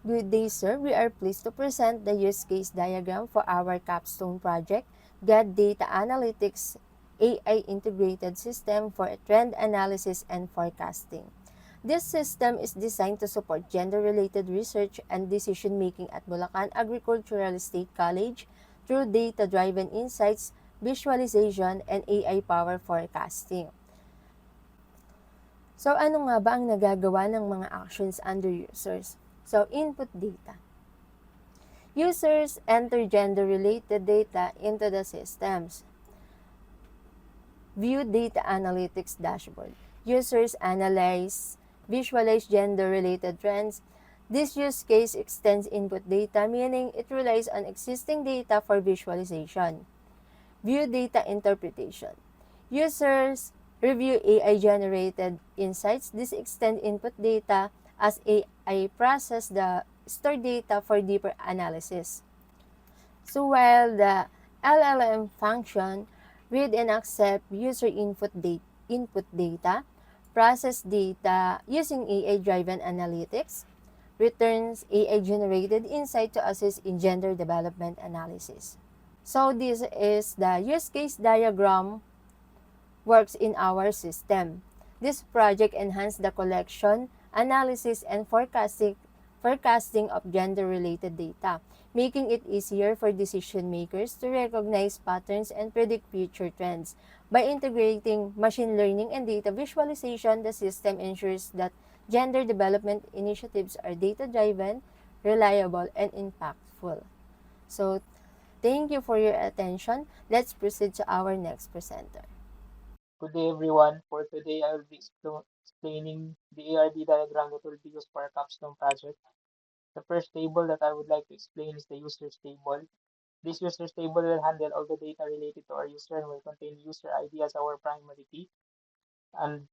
Good day, sir. We are pleased to present the use case diagram for our capstone project, Get Data Analytics AI Integrated System for Trend Analysis and Forecasting. This system is designed to support gender-related research and decision-making at Bulacan Agricultural State College through data-driven insights, visualization, and AI-powered forecasting. So, ano nga ba ang nagagawa ng mga actions under users? So, input data. Users enter gender-related data into the systems. View data analytics dashboard. Users analyze, visualize gender-related trends. This use case extends input data, meaning it relies on existing data for visualization. View data interpretation. Users review AI-generated insights. This extends input data as AI process the stored data for deeper analysis. So while the LLM function read and accept user input data, process data using AI-driven analytics, returns AI-generated insight to assist in gender development analysis. So this is the use case diagram works in our system. This project enhanced the collection, analysis, and forecasting of gender-related data, making it easier for decision makers to recognize patterns and predict future trends. By integrating machine learning and data visualization, the system ensures that gender development initiatives are data-driven, reliable, and impactful. So, thank you for your attention. Let's proceed to our next presenter. Good day everyone. For today, I will be explaining the ARD diagram that will be used for our capstone project. The first table that I would like to explain is the users table. This users table will handle all the data related to our user and will contain user ID as our primary key and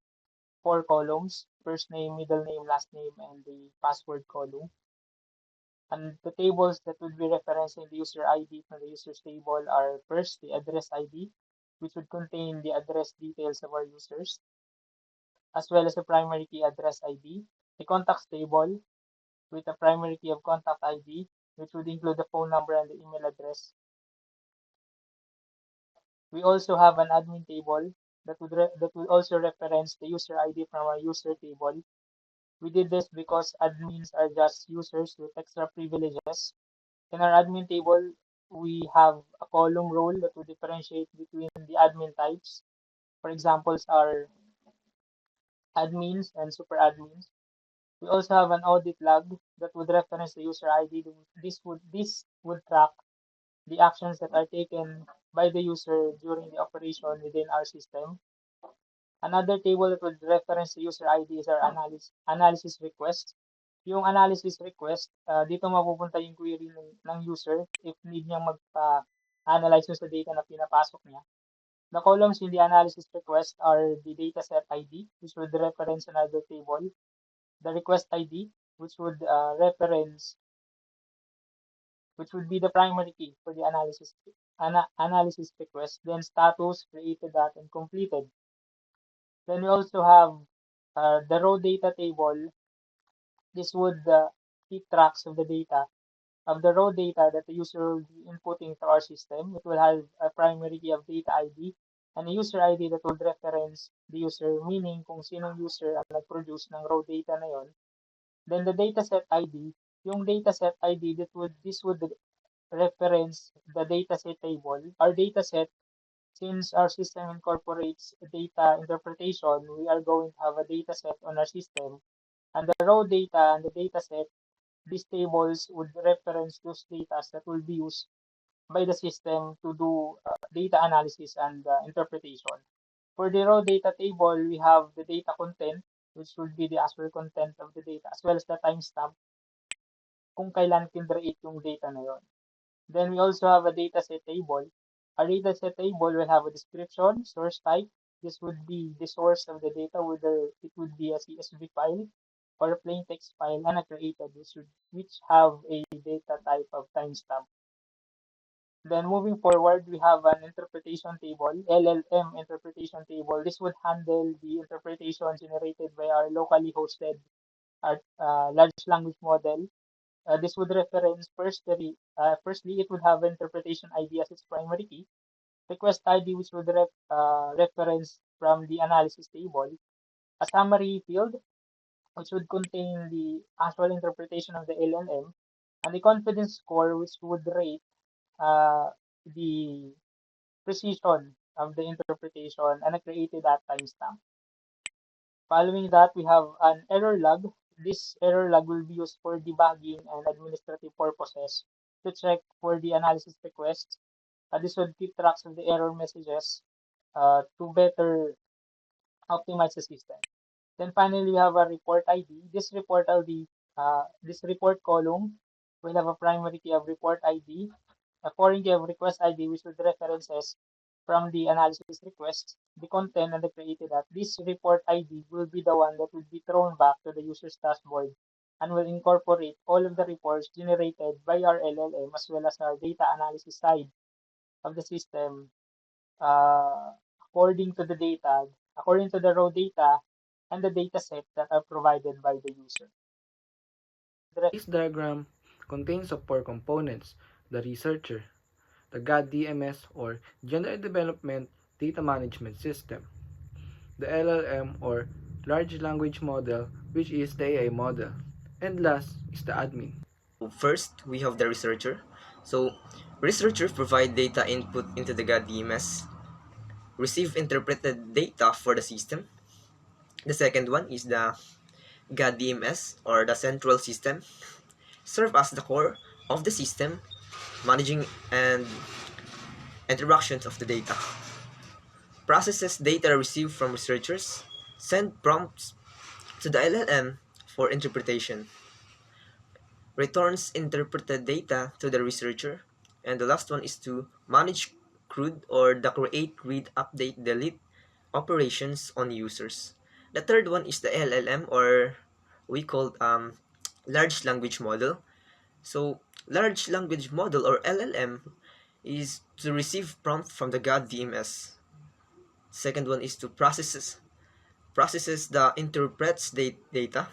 4 columns: first name, middle name, last name, and the password column. And the tables that will be referencing the user ID from the users table are first the address ID, which would contain the address details of our users, as well as the primary key address ID, the contacts table with a primary key of contact ID, which would include the phone number and the email address. We also have an admin table that would also reference the user ID from our user table. We did this because admins are just users with extra privileges. In our admin table, we have a column role that would differentiate between the admin types. For examples are admins and super admins. We also have an audit log that would reference the user ID. This would track the actions that are taken by the user during the operation within our system. Another table that would reference the user ID is our analysis request. Yung analysis request, dito mapupunta yung query ng user if need niyang magpa-analyze sa data na pinapasok niya. The columns in the analysis request are the dataset ID, which would reference another table, the request ID, which would which would be the primary key for the analysis request, then status, created that, and completed. Then we also have the raw data table. This would keep tracks of the data, of the raw data that the user will be inputting to our system. It will have a primary key of data ID and a user ID that would reference the user, meaning kung sinong user ang nag-produce ng raw data na yon. Then the dataset ID, yung dataset ID this would reference the dataset table. Our dataset, since our system incorporates data interpretation, we are going to have a dataset on our system. And the raw data and the dataset, these tables would reference those data that will be used by the system to do data analysis and interpretation. For the raw data table, we have the data content, which would be the actual content of the data, as well as the timestamp kung kailan kinreate yung data na yon. Then we also have a dataset table. A dataset table will have a description, source type. This would be the source of the data, whether it would be a CSV file or a plain text file, and a created, which have a data type of timestamp. Then moving forward, we have an interpretation table, LLM interpretation table. This would handle the interpretation generated by our locally hosted large language model. This would reference firstly, it would have interpretation ID as its primary key, request ID, which would reference from the analysis table, a summary field, which would contain the actual interpretation of the LLM, and the confidence score, which would rate uh, the precision of the interpretation and a created at timestamp. Following that, we have an error log. This error log will be used for debugging and administrative purposes to check for the analysis requests. This will keep tracks of the error messages to better optimize the system. Then finally, we have a report ID. This report column will have a primary key of report ID, a foreign key of request ID, which will references from the analysis request, the content, and the created app. This report ID will be the one that will be thrown back to the user's dashboard and will incorporate all of the reports generated by our LLM as well as our data analysis side of the system uh, according to the data, according to the raw data and the data set that are provided by the user. This diagram contains of four components: the researcher, the GAD-DMS or General Development Data Management System, the LLM or Large Language Model, which is the AI model, and last is the admin. First, we have the researcher. So, researchers provide data input into the GAD-DMS, receive interpreted data for the system. The second one is the GAD-DMS or the central system, serve as the core of the system, managing and interactions of the data, processes data received from researchers, send prompts to the LLM for interpretation, returns interpreted data to the researcher, and the last one is to manage CRUD or the create, read, update, delete operations on users. The third one is the LLM or we call large language model. So large language model or LLM is to receive prompt from the GAD DMS. Second one is to processes the interprets data,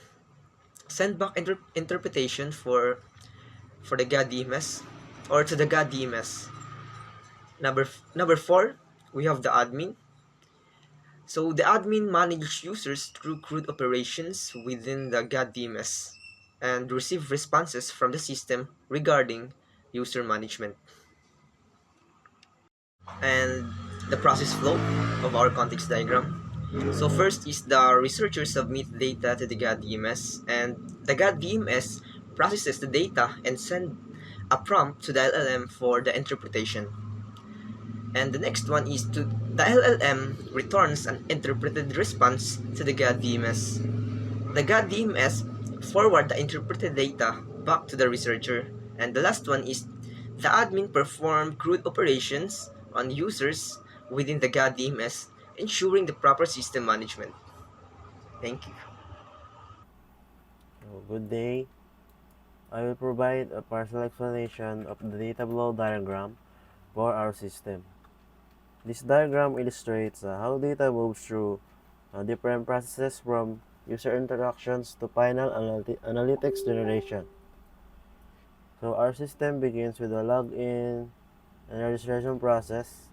send back interpretation for the GAD DMS or to the GAD DMS. Number four, we have the admin. So the admin manages users through CRUD operations within the GAD DMS and receive responses from the system regarding user management. And the process flow of our context diagram. So first is the researcher submit data to the GAD DMS, and the GAD DMS processes the data and send a prompt to the LLM for the interpretation. And the next one is to the LLM returns an interpreted response to the GAD DMS. The GAD DMS forward the interpreted data back to the researcher. And the last one is the admin perform CRUD operations on users within the GAD DMS, ensuring the proper system management. Thank you. Good day. I will provide a partial explanation of the data flow diagram for our system. This diagram illustrates how data moves through different processes from user interactions to final analytics generation. So our system begins with a login and registration process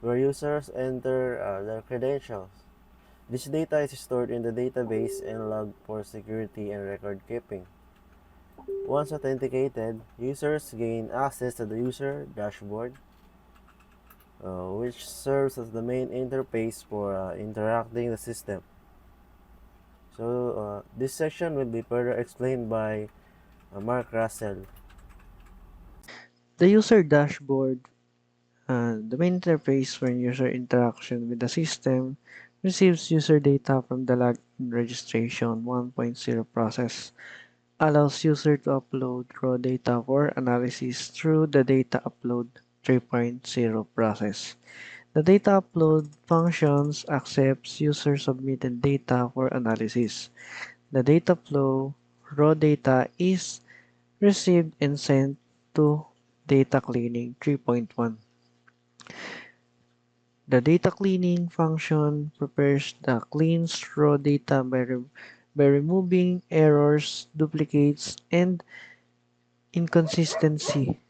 where users enter their credentials. This data is stored in the database and logged for security and record keeping. Once authenticated, users gain access to the user dashboard, which serves as the main interface for interacting the system. So this section will be further explained by Mark Russell. The user dashboard, the main interface when user interaction with the system receives user data from the login registration 1.0 process, allows user to upload raw data for analysis through the data upload 3.0 process. The data upload functions accepts user submitted data for analysis. The data flow raw data is received and sent to data cleaning 3.1. The data cleaning function prepares the cleans raw data by removing errors, duplicates, and Inconsistency.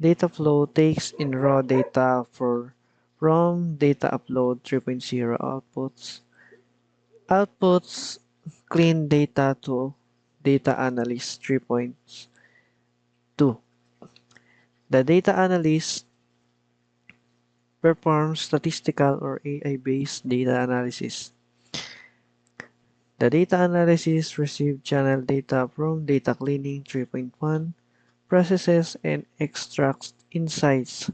Data flow takes in raw data from data upload 3.0 outputs. Outputs clean data to data analyst 3.2. The data analyst performs statistical or AI-based data analysis. The data analysis receives channel data from data cleaning 3.1, processes and extracts insights,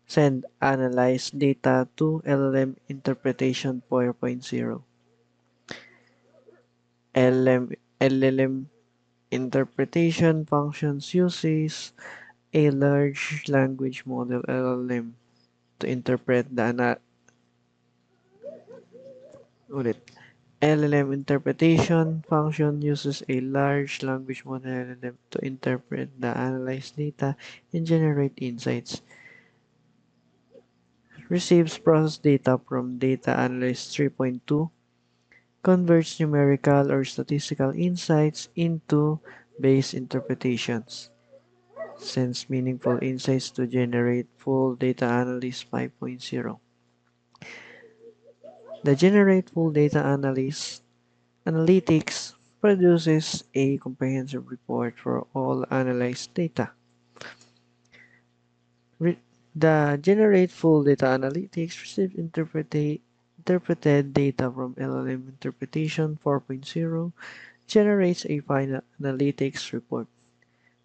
send analyzed data to LLM interpretation 4.0. LLM interpretation functions uses a large language model LLM to interpret the ulit. LLM interpretation function uses a large language model LLM to interpret the analyzed data and generate insights. Receives processed data from data analyst 3.2, converts numerical or statistical insights into base interpretations, sends meaningful insights to generate full data analyst 5.0. The generate full data analyst analytics produces a comprehensive report for all analyzed data. The generate full data analytics receives interpreted data from LLM interpretation 4.0, generates a final analytics report,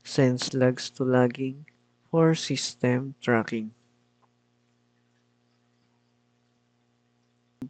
sends logs to logging for system tracking.